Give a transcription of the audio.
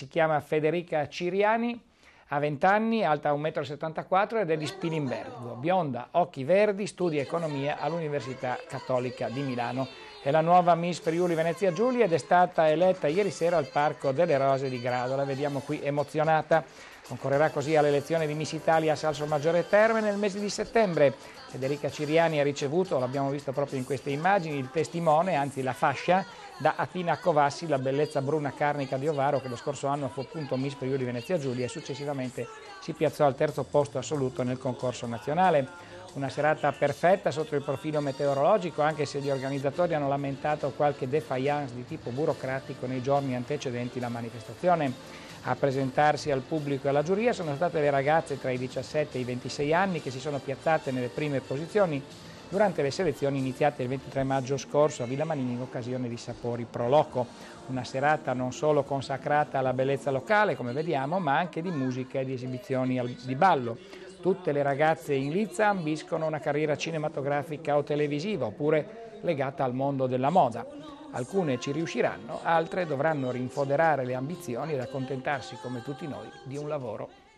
si chiama Federica Ciriani, ha 20 anni, alta 1,74 m ed è di Spilimbergo, bionda, occhi verdi, studia economia all'Università Cattolica di Milano. È la nuova Miss Friuli Venezia Giulia ed è stata eletta ieri sera al Parco delle Rose di Grado. La vediamo qui emozionata. Concorrerà così all'elezione di Miss Italia a Salsomaggiore Terme nel mese di settembre. Federica Ciriani ha ricevuto, l'abbiamo visto proprio in queste immagini, il testimone, anzi la fascia, da Atina Covassi, la bellezza bruna carnica di Ovaro, che lo scorso anno fu appunto Miss Friuli Venezia Giulia e successivamente si piazzò al terzo posto assoluto nel concorso nazionale. Una serata perfetta sotto il profilo meteorologico, anche se gli organizzatori hanno lamentato qualche défaillance di tipo burocratico nei giorni antecedenti la manifestazione. A presentarsi al pubblico e alla giuria sono state le ragazze tra i 17 e i 26 anni che si sono piazzate nelle prime posizioni durante le selezioni iniziate il 23 maggio scorso a Villa Manini in occasione di Sapori Pro Loco. Una serata non solo consacrata alla bellezza locale, come vediamo, ma anche di musica e di esibizioni di ballo. Tutte le ragazze in lizza ambiscono una carriera cinematografica o televisiva, oppure legata al mondo della moda. Alcune ci riusciranno, altre dovranno rinfoderare le ambizioni ed accontentarsi, come tutti noi, di un lavoro